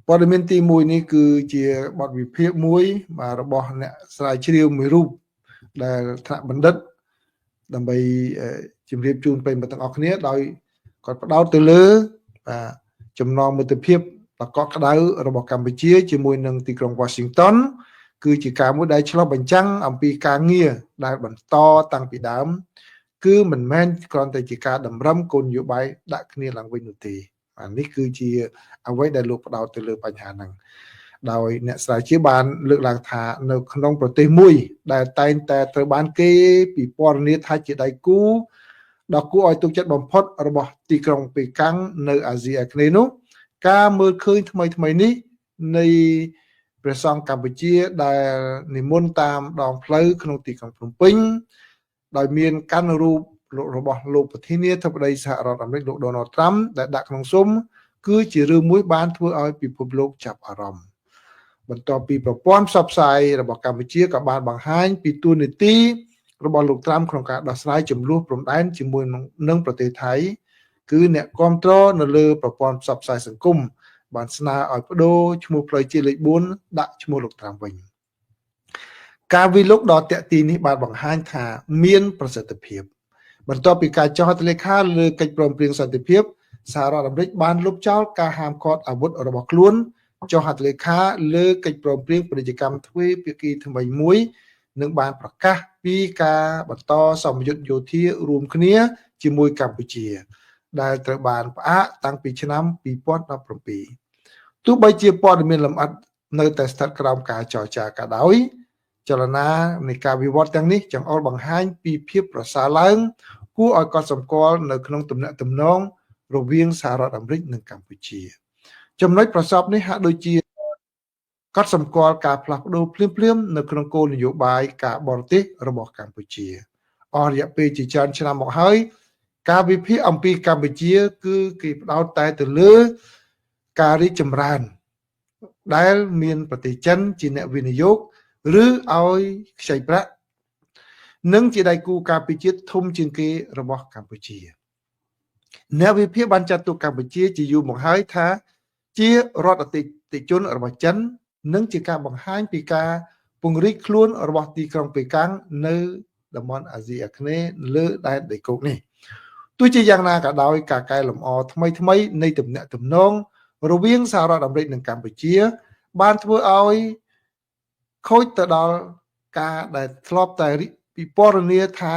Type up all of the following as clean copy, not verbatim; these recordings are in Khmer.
ព័ត៌មានទី1នេះគឺជាបទវិភាគមួយបាទរបស់អ្នកស្រាវជ្រាវមួយរូបដែលថ្នាក់បណ្ឌិតដើម្បីជម្រាបជូនប្រិយមិត្តទាំងអស់គ្នាដោយគាត់ផ្ដោតទៅលើបាទចំណងមិត្តភាពដ៏កក់ក្ដៅរបស់កម្ពុជាជាមួយនឹងទីក្រុង Washington គឺជាការមួយដែលឆ្លុះបញ្ចាំងអំពីការងារដែលបន្តតាំងពីដើមគឺមិនមែនគ្រាន់តែជាការតម្រឹមគោលនយោបាយដាក់គ្នាឡើងវិញនោះទេអានេះគឺជាអ្វីដែលលោកផ្ដោតទៅលើបញ្ហាហ្នឹងដោយអ្នកស្រាវជ្រាវបានលើកឡើងថានៅក្នុងប្រទេសមួយដែលតែងតែត្រូវបានគេពិពណ៌នាថាជាដៃគូដ៏គួរឲ្យទុកចិត្តបំផុតរបស់ទីក្រុងប៉េកាំងនៅអាស៊ីអាគ្នេយ៍នោះការមើលឃើញថ្មីនេះនៃព្រះសង្ឃកម្ពុជាដែលនិមន្តតាមដងផ្លូវក្នុងទីក្រុងភ្នំពេញដោយមានកាន់រូបរបស់លោកប្រធានាធិបតីសហរដ្ឋអាមេរិកលោក Donald Trump ដែលដាក់ក្នុងស៊ុំគឺជារឿងមួយបានធ្វើឲ្យពិភពលោកចាប់អារម្មណ៍បន្ទាប់ពីប្រព័ន្ធផ្សព្វផ្សាយរបស់កម្ពុជាក៏បានបង្ហាញពីទួលនីតិរបស់លោក Trump ក្នុងការដោះស្រាយចំនួនព្រំដែនជាមួយនឹងប្រទេសថៃគឺអ្នកគ្រប់គ្រងនៅលើប្រព័ន្ធផ្សព្វផ្សាយសង្គមបានស្នើឲ្យបដូរឈ្មោះផ្លូវជាតិលេខ4ដាក់ឈ្មោះលោក Trump វិញការវិលុកដ៏តាក់ទាញនេះបានបង្ហាញថាមានប្រសិទ្ធភាពបន្ទាប់ពីការចុះហត្ថលេខាលើកិច្ចព្រមព្រៀងសន្តិភាពសហរដ្ឋអាមេរិកបានលុបចោលការហាមឃាត់អាវុធរបស់ខ្លួនចុះហត្ថលេខាលើកិច្ចព្រមព្រៀងពាណិជ្ជកម្មទ្វេភាគីថ្មីមួយនិងបានប្រកាសពីការបន្តសម្ពយុទ្ធយោធារួមគ្នាជាមួយកម្ពុជាដែលត្រូវបានផ្អាកតាំងពីឆ្នាំ2017ទោះបីជាព័ត៌មានលម្អិតនៅតែស្ថិតក្រោមការចរចាក៏ដោយចលនានៃការវិវត្តទាំងនេះចង្អុលបង្ហាញពីភាពប្រសើរឡើងគួរឲ្យកត់សម្គាល់នៅក្នុងទំនាក់ទំនងរវាងសហរដ្ឋអាមេរិកនិងកម្ពុជាចំណុចប្រសពនេះហាក់ដូចជាកត់សម្គាល់ការផ្លាស់ប្ដូរភ្លាមៗនៅក្នុងគោលនយោបាយការបរទេសរបស់កម្ពុជាអស់រយៈពេលជាច្រើនឆ្នាំមកហើយការវិភាគអំពីកម្ពុជាគឺគេផ្ដោតតែទៅលើការរីកចម្រើនដែលមានប្រទេសចិនជាអ្នកវិនិយោគឬឲ្យខ្ចីប្រាក់និងជាដៃគូការពារជាតិធំជាងគេរបស់កម្ពុជាអ្នកវិភាគបានចាត់ទុកកម្ពុជាជាយូរមកហើយថាជារដ្ឋអតិថិជនរបស់ចិននិងជាការបង្ហាញពីការពង្រីកខ្លួនរបស់ទីក្រុងប៉េកាំងនៅតំបន់អាស៊ីអាគ្នេយ៍លើដែនដីគោកនេះទោះជាយ៉ាងណាក៏ដោយការកែលម្អថ្មីនៃទំនាក់ទំនងរវាងសហរដ្ឋអាមេរិកនិងកម្ពុជាបានធ្វើឲ្យខូចទៅដល់ការដែលធ្លាប់តែពិពណ៌នាថា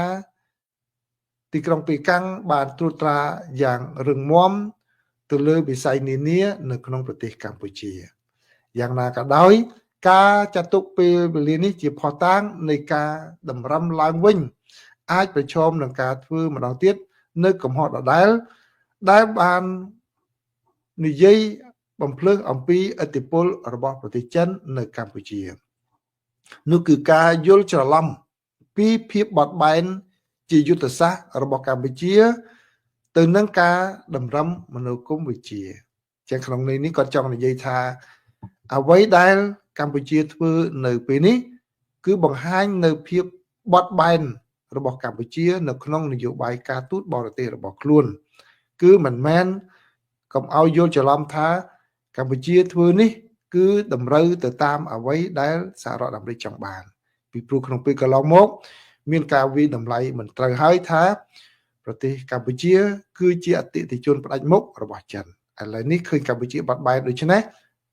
ទីក្រុងប៉េកាំងបានត្រួតត្រាយ៉ាងរឹងមាំទៅលើវិស័យនានានៅក្នុងប្រទេសកម្ពុជាយ៉ាងណាក៏ដោយការចាត់ទុកពេលវេលានេះជាភស្តុតាងនៃការតម្រឹមឡើងវិញអាចប្រឈមនឹងការធ្វើម្ដងទៀតនៅកំហុសដដែលដែលបាននិយាយបំភ្លើងអំពីឥទ្ធិពលរបស់ប្រទេសចិននៅកម្ពុជានោះគឺការយល់ច្រឡំពីភាពបត់បែនជាយុទ្ធសាស្ត្ររបស់កម្ពុជាទៅនឹងការតម្រឹមមនោគមវិជ្ជាជាក្នុងនេះគាត់ចង់និយាយថាអ្វីដែលកម្ពុជាធ្វើនៅពេលនេះគឺបង្ហាញនៅភាពបត់បែនរបស់កម្ពុជានៅក្នុងនយោបាយការទូតបរទេសរបស់ខ្លួនគឺមិនមែនកុំឲ្យយល់ច្រឡំថាកម្ពុជាធ្វើនេះគឺតម្រូវទៅតាមអ្វីដែលសហរដ្ឋអាមេរិកចង់បានពីព្រោះក្នុងពេលកន្លងមកមានការវិតម្លៃមិនត្រូវហើយថាប្រទេសកម្ពុជាគឺជាអតិថិជនផ្ដាច់មុខរបស់ចិនឥឡូវនេះឃើញកម្ពុជាបាត់បែនដូច្នេះ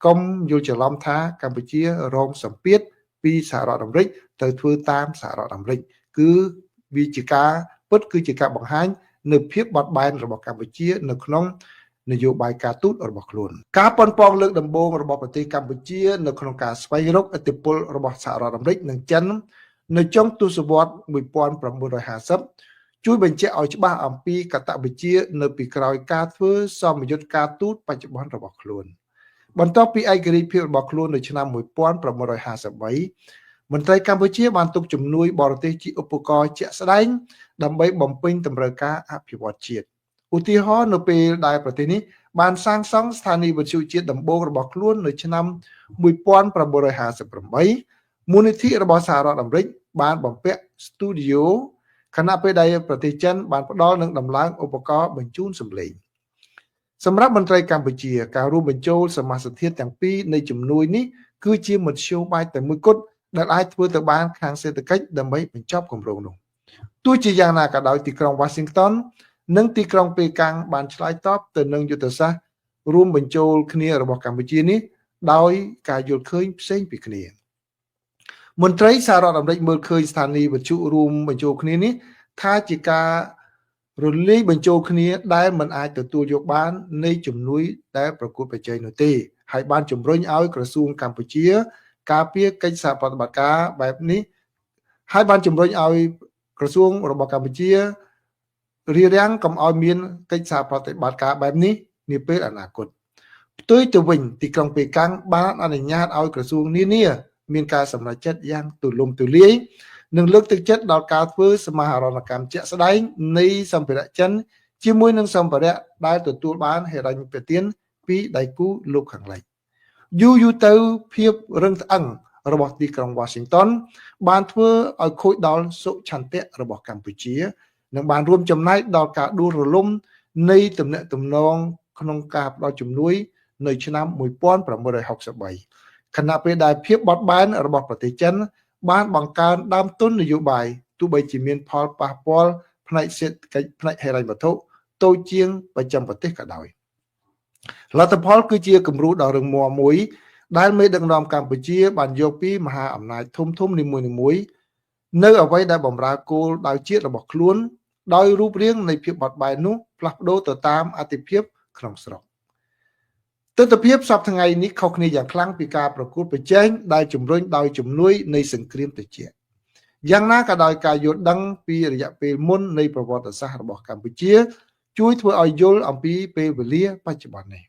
កុំយល់ច្រឡំថាកម្ពុជារងសម្ពាធពីសហរដ្ឋអាមេរិកទៅធ្វើតាមសហរដ្ឋអាមេរិកគឺវាជាការពិតគឺជាការបង្ហាញនៅភាពបត់បែនរបស់កម្ពុជានៅក្នុងនយោបាយការទូតរបស់ខ្លួនការប៉ុនប៉ងលើកដំបូងរបស់ប្រទេសកម្ពុជានៅក្នុងការស្វែងរកឥទ្ធិពលរបស់សហរដ្ឋអាមេរិកនិងចិននៅចុងទសវត្សរ៍1950ជួយបញ្ជាក់ឲ្យច្បាស់អំពីកតវិជ្ជានៅពីក្រោយការធ្វើសមយុទ្ធការទូតបច្ចុប្បន្នរបស់ខ្លួនបន្ទាប់ពីឯករាជ្យភាពរបស់ខ្លួននៅឆ្នាំ1953មន្ត្រីកម្ពុជាបានទុកជំនួយបរទេសជាឧបករណ៍ជាក់ស្ដែងដើម្បីបំពេញតម្រូវការអភិវឌ្ឍជាតិឧទាហរណ៍នៅពេលដែលប្រទេសនេះបានសាងសង់ស្ថានីយវិទ្យុជាតិដំបូងរបស់ខ្លួននៅឆ្នាំ1958មូលនិធិរបស់សហរដ្ឋអាមេរិកបានបំពាក់ស្ទូឌីយោខណៈពេលដែលប្រទេសចិនបានផ្ដល់និងដំឡើងឧបករណ៍បញ្ជូនសំឡេង សម្រាប់មន្ត្រីកម្ពុជាការរួមបញ្ចូលសមាសធាតុទាំងពីរនៃជំនួយនេះគឺជាមធ្យោបាយតែមួយគត់ដែលអាចធ្វើទៅបានខាងសេដ្ឋកិច្ចដើម្បីបញ្ចប់គម្រោងនោះទោះជាយ៉ាងណាក៏ដោយទីក្រុង Washington និងទីក្រុងប៉េកាំងបានឆ្លើយតបទៅនឹងយុទ្ធសាស្ត្ររួមបញ្ចូលគ្នារបស់កម្ពុជានេះដោយការយល់ឃើញផ្សេងពីគ្នាមន្ត្រីសហរដ្ឋអាមេរិកមើលឃើញស្ថានីយវិទ្យុរួមបញ្ចូលគ្នានេះថាជាការរលាយបញ្ចូលគ្នាដែលមិនអាចទទួលយកបាននៃជំនួយដែលប្រកួតប្រជែងនោះទេហើយបានជំរុញឲ្យក្រសួងកម្ពុជាការពារកិច្ចសហប្រតិបត្តិការបែបនេះហើយបានជំរុញឲ្យក្រសួងរបស់កម្ពុជារារាំងកុំឲ្យមានកិច្ចសហប្រតិបត្តិការបែបនេះនាពេលអនាគតផ្ទុយទៅវិញទីក្រុងប៉េកាំងបានអនុញ្ញាតឲ្យក្រសួងនានាមានការសម្រេចចិត្តយ៉ាងទូលំទូលាយនិងលើកទឹកចិត្តដល់ការធ្វើសមាហរណកម្មជាក់ស្ដែងនៃសម្ភារៈចិនជាមួយនឹងសម្ភារៈដែលទទួលបានហិរញ្ញប្បទានពីដៃគូលោកខាងលិចយូរទៅភាពរឹងត្អឹងរបស់ទីក្រុង Washington បានធ្វើឲ្យខូចដល់សុឆន្ទៈរបស់កម្ពុជានិងបានរួមចំណែកដល់ការដួលរលំនៃទំនាក់ទំនងក្នុងការផ្ដល់ជំនួយនៅឆ្នាំ1963ខណៈពេលដែលភាពបត់បែនរបស់ប្រទេសចិនបានបង្កើនដើមទុននយោបាយទោះបីជាមានផលប៉ះពាល់ផ្នែកសេដ្ឋកិច្ចផ្នែកហិរញ្ញវត្ថុតូចជាងប្រចាំប្រទេសក៏ដោយលទ្ធផលគឺជាគំរូដ៏រឹងមាំមួយដែលមេដឹកនាំកម្ពុជាបានយកពីមហាអំណាចធំនីមួយៗនៅអ្វីដែលបម្រើគោលដៅជាតិរបស់ខ្លួនដោយរូបរាងនៃភាពបត់បែននោះផ្លាស់ប្ដូរទៅតាមអតិភិបក្នុងស្រុកទស្សនវិជ្ជាសប្តាហ៍ថ្ងៃនេះខុសគ្នាយ៉ាងខ្លាំងពីការប្រកួតប្រជែងដែលជំរុញដោយជំនួយនៃសង្គ្រាមត្រជាក់យ៉ាងណាក៏ដោយការយល់ដឹងពីរយៈពេលមុននៃប្រវត្តិសាស្ត្ររបស់កម្ពុជាជួយធ្វើឲ្យយល់អំពីពេលវេលាបច្ចុប្បន្ននេះ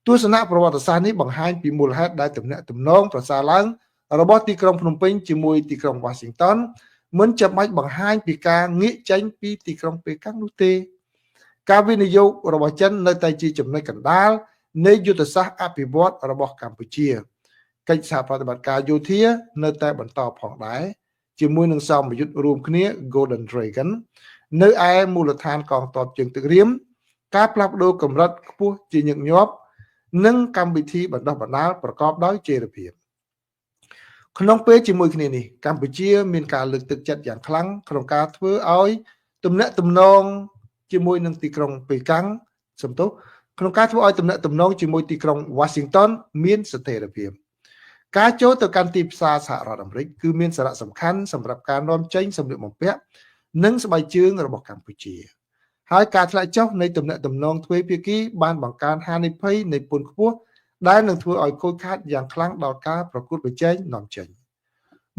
ទស្សនៈប្រវត្តិសាស្ត្រនេះបង្ហាញពីមូលហេតុដែលទំនាក់ទំនងប្រសើរឡើងរបស់ទីក្រុងភ្នំពេញជាមួយទីក្រុង Washington មិនចាំបាច់បង្ហាញពីការងាកចេញពីទីក្រុងប៉េកាំងនោះទេការវិនិយោគរបស់ចិននៅតែជាចំណុចកណ្ដាលនៃយុទ្ធសាស្ត្រអភិវឌ្ឍរបស់កម្ពុជាកិច្ចសហប្រតិបត្តិការយោធានៅតែបន្តផងដែរជាមួយនឹងសមយុទ្ធរួមគ្នា Golden Dragon នៅឯមូលដ្ឋានកងទ័ពជើងទឹករៀមការផ្លាស់ប្ដូរកម្រិតខ្ពស់ជាញឹកញាប់និងកម្មវិធីបណ្ដុះបណ្ដាលប្រកបដោយចីរភាពក្នុងពេលជាមួយគ្នានេះកម្ពុជាមានការលើកទឹកចិត្តយ៉ាងខ្លាំងក្នុងការធ្វើឲ្យទំនាក់ទំនងជាមួយនឹងទីក្រុងប៉េកាំងក្នុងការធ្វើឲ្យទំនាក់ទំនងជាមួយទីក្រុង Washington មានស្ថិរភាពការចូលទៅកាន់ទីផ្សារសហរដ្ឋអាមេរិកគឺមានសារៈសំខាន់សម្រាប់ការនាំចេញសម្លៀកបំពាក់និងស្បែកជើងរបស់កម្ពុជាហើយការធ្លាក់ចុះនៃទំនាក់ទំនងទ្វេភាគីបានបង្កើនហានិភ័យនៃពន្ធខ្ពស់ដែលនឹងធ្វើឲ្យខូចខាតយ៉ាងខ្លាំងដល់ការប្រកួតប្រជែងនាំចេញ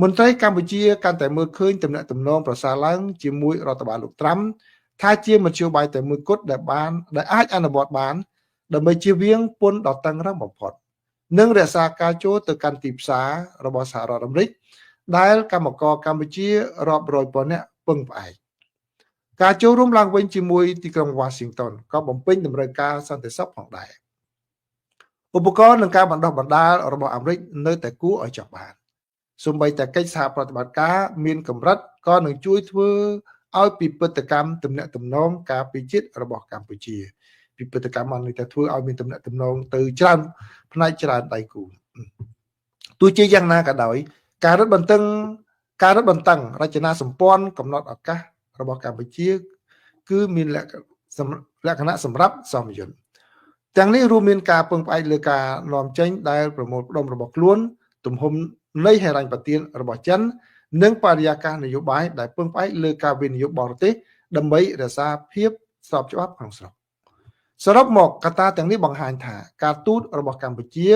មន្ត្រីកម្ពុជាកាន់តែមើលឃើញទំនាក់ទំនងប្រសើរឡើងជាមួយរដ្ឋបាលលោកត្រាំថាជាមធ្យោបាយតែមួយគត់ដែលអាចអនុវត្តបានដើម្បីជៀសវាងពន្ធដ៏តឹងរ៉ឹងបំផុតនិងរក្សាការចូលទៅកាន់ទីផ្សាររបស់សហរដ្ឋអាមេរិកដែលកម្មករកម្ពុជារាប់រយពាន់នាក់ពឹងផ្អែកការចូលរួមឡើងវិញជាមួយទីក្រុង Washington ក៏បំពេញតម្រូវការសន្តិសុខផងដែរឧបករណ៍និងការបណ្ដុះបណ្ដាលរបស់អាមេរិកនៅតែគួរឲ្យចាប់បានសូម្បីតែកិច្ចសហប្រតិបត្តិការមានកម្រិតក៏នឹងជួយធ្វើឲ្យពិពិធកម្មទំនាក់ទំនងការពារជាតិរបស់កម្ពុជាពិពិធកម្មបាននឹងតែធ្វើឲ្យមានទំនាក់ទំនងទៅច្រើនផ្នែកច្រើនដៃគូទោះជាយ៉ាងណាក៏ដោយការរឹតបន្តឹងរចនាសម្ព័ន្ធកំណត់ឱកាសរបស់កម្ពុជាគឺមានលក្ខណៈសម្រាប់សមយុទ្ធទាំងនេះរួមមានការពឹងផ្អែកលើការនាំចេញដែលប្រមូលផ្ដុំរបស់ខ្លួនទំហំនៃហិរញ្ញប្បទានរបស់ចិននិងបរិយាកាសនយោបាយដែលពឹងផ្អែកលើការវិនិយោគបរទេសដើម្បីរក្សាភាពស្របច្បាប់ក្នុងស្រុកសរុបមកកត្តាទាំងនេះបង្ហាញថាការទូតរបស់កម្ពុជា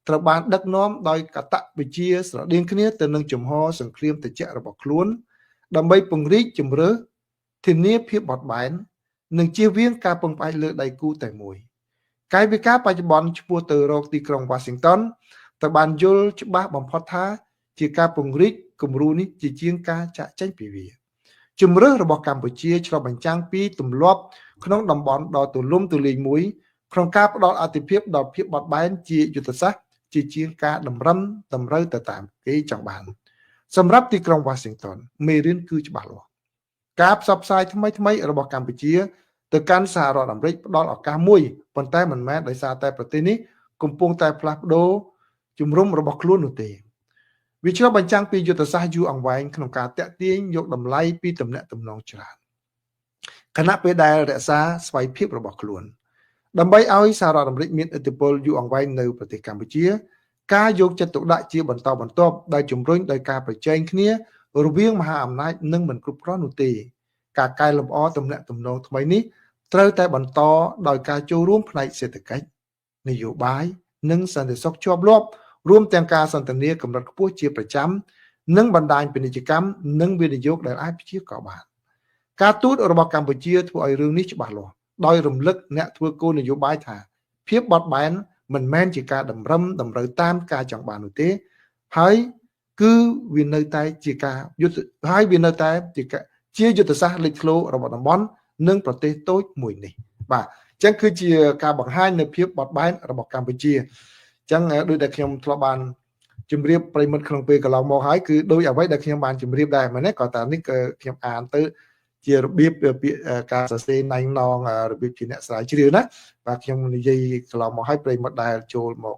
ត្រូវបានដឹកនាំដោយកតវិជ្ជាស្រដៀងគ្នាទៅនឹងជំហរសង្គ្រាមត្រជាក់របស់ខ្លួនដើម្បីពង្រីកជំរឿធានាភាពបត់បែននិងជៀសវាងការពឹងផ្អែកលើដៃគូតែមួយកាយវិការបច្ចុប្បន្នឆ្ពោះទៅរកទីក្រុង Washington ត្រូវបានយល់ច្បាស់បំផុតថាជាការពង្រីកគំរូនេះជាជាងការចាក់ចេញពីវាជំរឿរបស់កម្ពុជាឆ្លុះបញ្ចាំងពីទម្លាប់ក្នុងតំបន់ដ៏ទូលំទូលាយមួយក្នុងការផ្ដល់អាទិភាពដល់ភាពបត់បែនជាយុទ្ធសាស្ត្រជាជាងការតម្រឹមតម្រូវទៅតាមគេចង់បានសម្រាប់ទីក្រុង Washington មេរៀនគឺច្បាស់លាស់ការផ្សព្វផ្សាយថ្មីរបស់កម្ពុជា ទៅកាន់សហរដ្ឋអាមេរិកផ្ដល់ឱកាសមួយប៉ុន្តែមិនមែនដោយសារតែប្រទេសនេះកំពុងតែផ្លាស់ប្ដូរជំរំរបស់ខ្លួននោះទេវាឆ្លុះបញ្ចាំងពីយុទ្ធសាស្ត្រយូរអង្វែងក្នុងការតាក់ទាញយកតម្លៃពីទំនាក់ទំនងច្រើនខណៈពេលដែលរក្សាស្វ័យភាពរបស់ខ្លួនដើម្បីឲ្យសហរដ្ឋអាមេរិកមានឥទ្ធិពលយូរអង្វែងនៅប្រទេសកម្ពុជាការយកចិត្តទុកដាក់ជាបន្តបន្ទាប់ដែលជំរុញដោយការប្រជែងគ្នារវាងមហាអំណាចនិងមិនគ្រប់គ្រាន់នោះទេការកែលម្អទំនាក់ទំនងថ្មីនេះត្រូវតែបន្តដោយការចូលរួមផ្នែកសេដ្ឋកិច្ចនយោបាយនិងសន្តិសុខជាប់លាប់រួមទាំងការសន្ទនាកម្រិតខ្ពស់ជាប្រចាំនិងបណ្ដាញពាណិជ្ជកម្មនិងវិនិយោគដែលអាចព្យាករបានការទូតរបស់កម្ពុជាធ្វើឲ្យរឿងនេះច្បាស់លាស់ដោយរំលឹកអ្នកធ្វើគោលនយោបាយថាភាពបត់បែនមិនមែនជាការតម្រឹមតម្រូវតាមការចង់បាននោះទេហើយគឺវានៅតែជាការយុទ្ធហើយវានៅតែជាយុទ្ធសាស្ត្រលេចធ្លោរបស់តំបន់និងប្រទេសតូចមួយនេះបាទអញ្ចឹងគឺជាការបង្ហាញនៅភាពបត់បែនរបស់កម្ពុជាអញ្ចឹងដូចដែលខ្ញុំធ្លាប់បានជម្រាបប្រិមិត្តក្នុងពេលកន្លងមកហើយគឺដោយអ្វីដែលខ្ញុំបានជម្រាបដែរមែនទេក៏តែនេះគឺខ្ញុំអានទៅជារបៀបពាក្យការសរសេរណៃណងរបៀបជាអ្នកស្រាវជ្រាវណាបាទខ្ញុំនិយាយកន្លងមកឲ្យប្រិមិត្តដែលចូលមក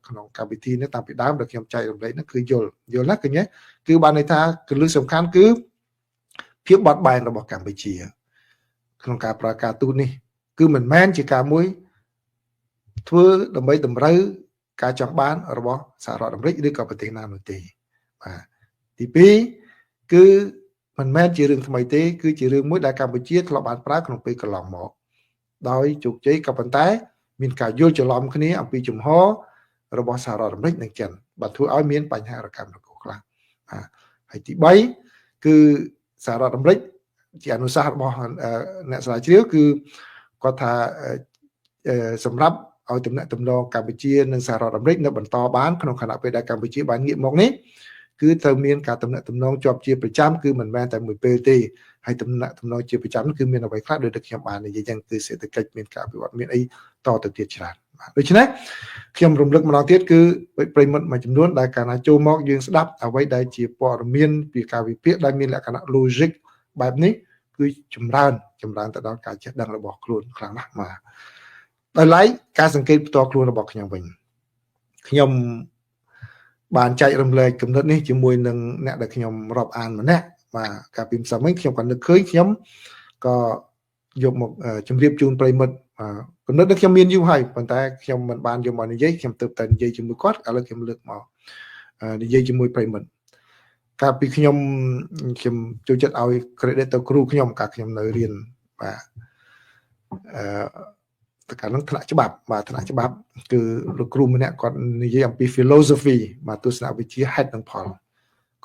ក្នុងកម្មវិធីនេះតាំងពីដើមដែលខ្ញុំចែករំលែកហ្នឹងគឺយល់ណាឃើញទេគឺបានន័យថាគន្លឹះសំខាន់គឺភាពបត់បែនរបស់កម្ពុជាក្នុងការប្រើការទូតនេះគឺមិនមែនជាការមួយធ្វើដើម្បីតម្រូវការចង់បានរបស់សហរដ្ឋអាមេរិកឬក៏ប្រទេសណានោះទេបាទទី2គឺមិនមែនជារឿងថ្មីទេគឺជារឿងមួយដែលកម្ពុជាធ្លាប់បានប្រើក្នុងពេលកន្លងមកដោយជោគជ័យក៏ប៉ុន្តែមានការយល់ច្រឡំគ្នាអំពីជំហររបស់សហរដ្ឋអាមេរិកនិងចិនបាទធ្វើឲ្យមានបញ្ហារកម្មរកូសខ្លះហើយទី3គឺសហរដ្ឋអាមេរិកជាអនុសាសន៍របស់អ្នកស្រាវជ្រាវគឺគាត់ថាសម្រាប់ឲ្យទំនាក់ទំនងកម្ពុជានិងសហរដ្ឋអាមេរិកនៅបន្តបានក្នុងខណៈពេលដែលកម្ពុជាបានងាកមកនេះគឺត្រូវមានការទំនាក់ទំនងជាប់ជាប្រចាំគឺមិនមែនតែមួយពេលទេហើយទំនាក់ទំនងជាប្រចាំគឺមានអ្វីខ្លះដូចដែលខ្ញុំបាននិយាយចឹងគឺសេដ្ឋកិច្ចមានការវិវត្តមានអីតទៅទៀតច្រើនដូច្នេះខ្ញុំរំលឹកម្ដងទៀតគឺប្រិមិត្តមួយចំនួនដែលកាលណាចូលមកយើងស្ដាប់អ្វីដែលជាព័ត៌មានពីការវិភាគដែលមានលក្ខណៈ logic បែបនេះគឺចម្រើនទៅដល់ការចេះដឹងរបស់ខ្លួនខ្លាំងណាស់មកដោយឡែកការសង្កេតផ្ទាល់ខ្លួនរបស់ខ្ញុំវិញខ្ញុំបានចែករំលែកគំនិតនេះជាមួយនឹងអ្នកដែលខ្ញុំរាប់អានម្នាក់បាទកាលពីម្សិលមិញខ្ញុំក៏នឹកឃើញខ្ញុំក៏យកមកជម្រាបជូនប្រិមិត្តគំនិតនេះខ្ញុំមានយូរហើយប៉ុន្តែខ្ញុំមិនបានយកមកនិយាយខ្ញុំទើបតែនិយាយជាមួយគាត់ឥឡូវខ្ញុំលើកមកនិយាយជាមួយប្រិមិត្តកាលពីខ្ញុំចូលចិត្តឲ្យ credit ទៅគ្រូខ្ញុំកាលខ្ញុំនៅរៀនបាទតែកាលនោះថ្នាក់ច្បាប់បាទថ្នាក់ច្បាប់គឺលោកគ្រូម្នាក់គាត់និយាយអំពី philosophy បាទទស្សនវិជ្ជាហេតុនិងផល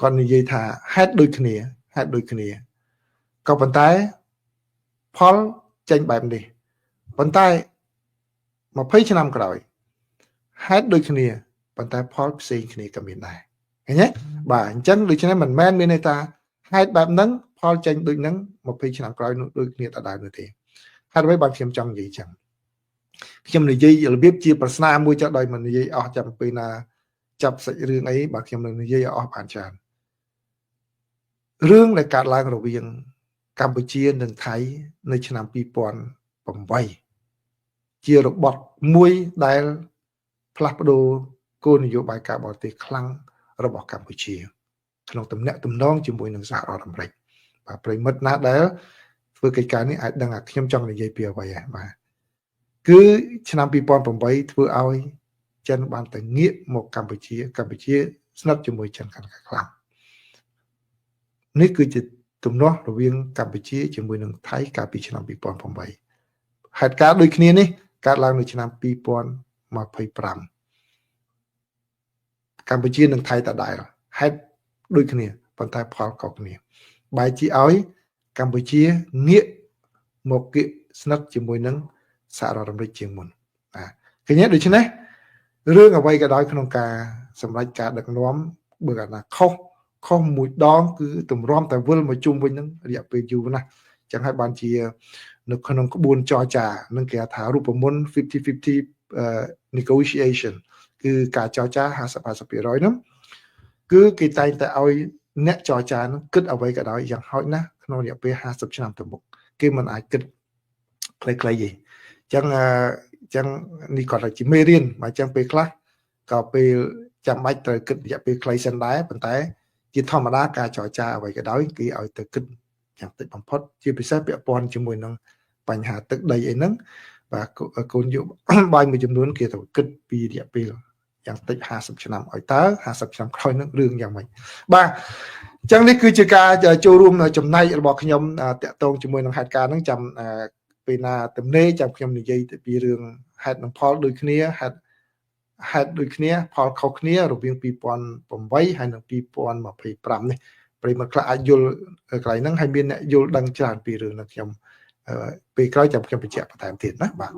គាត់និយាយថាហេតុដូចគ្នាក៏ប៉ុន្តែផលចេញបែបនេះប៉ុន្តែ20ឆ្នាំក្រោយហេតុដូចគ្នាប៉ុន្តែផលផ្សេងគ្នាក៏មានដែរឃើញទេបាទអញ្ចឹងដូច្នេះមិនមែនមានន័យថាហេតុបែបហ្នឹងផលចេញដូចហ្នឹង20ឆ្នាំក្រោយនោះដូចគ្នាដដែលនោះទេហេតុអ្វីបានខ្ញុំចង់និយាយចឹងខ្ញុំនិយាយរបៀបជាប្រស្នាមួយចុះដោយមិននិយាយអស់ចាំពេលណាចាប់សាច់រឿងអីបាទខ្ញុំនឹងនិយាយឲ្យអស់បានច្រើនរឿងដែលកើតឡើងរវាងកម្ពុជានិងថៃនៅឆ្នាំ2008ជារបត់មួយដែលផ្លាស់ប្ដូរគោលនយោបាយការបរទេសខ្លាំងរបស់កម្ពុជាក្នុងទំនាក់ទំនងជាមួយនឹងសហរដ្ឋអាមេរិកបាទប្រិមិត្តណាដែលធ្វើកិច្ចការនេះអាចដឹងថាខ្ញុំចង់និយាយពីអ្វីហ៎បាទគឺឆ្នាំ2008ធ្វើឲ្យចិនបានទៅងាកមកកម្ពុជាស្និទ្ធជាមួយចិនកាន់តែខ្លាំងនេះគឺជាទំនាស់រវាងកម្ពុជាជាមួយនឹងថៃកាលពីឆ្នាំ2008ហេតុការណ៍ដូចគ្នានេះកើតឡើងនៅឆ្នាំ2025កម្ពុជានិងថៃដដែលហេតុដូចគ្នាប៉ុន្តែផលខុសគ្នាបែរជាឲ្យកម្ពុជាងាកមកគៀកស្និទ្ធជាមួយនឹងសហរដ្ឋអាមេរិកជាងមុនឃើញទេដូច្នេះរឿងអ្វីក៏ដោយក្នុងការសម្រេចការដឹកនាំបើកាលណាខុសមួយដងគឺទម្រាំតែវិលមកជុំវិញនឹងរយៈពេលយូរណាស់ចឹងហើយបានជានៅក្នុងក្បួនចរចានឹងគេថារូបមន្ត 50-50 negotiation គឺការចរចា 50% នោះគឺគេតែងតែឲ្យអ្នកចរចានឹងគិតអ្វីក៏ដោយយ៉ាងហោចណាស់ក្នុងរយៈពេល50ឆ្នាំទៅមុខគេមិនអាចគិត ខ្លីៗទេចឹងចឹងនេះគាត់ថាជាមេរៀនមកចឹងពេលខ្លះក៏ពេលចាំបាច់ត្រូវគិតរយៈពេលខ្លីសិនដែរប៉ុន្តែជាធម្មតាការចរចាអ្វីក៏ដោយគេឲ្យទៅគិតយ៉ាងតិចបំផុតជាពិសេសពាក់ព័ន្ធជាមួយនឹងបញ្ហាទឹកដីអីហ្នឹងបាទកូនយុវបាយមួយចំនួនគេត្រូវគិតពីរយៈពេលយ៉ាងតិច50ឆ្នាំឲ្យតើ50ឆ្នាំក្រោយនឹងរឿងយ៉ាងម៉េចបាទអញ្ចឹងនេះគឺជាការចូលរួមចំណែករបស់ខ្ញុំតាក់ទងជាមួយនឹងហេតុការណ៍ហ្នឹងចាំពេលណាទំនេរចាំខ្ញុំនិយាយទៅពីរឿងហេតុនិងផលដូចគ្នាហេតុដូចគ្នាផលខុសគ្នារវាង2008ហើយនិង2025នេះប្រិមត្តខ្លះអាចយល់កន្លែងហ្នឹងហើយមានអ្នកយល់ដឹងច្រើនពីរឿងហ្នឹងខ្ញុំពេលក្រោយចាំខ្ញុំបញ្ជាក់បន្ថែមទៀតណាបាទ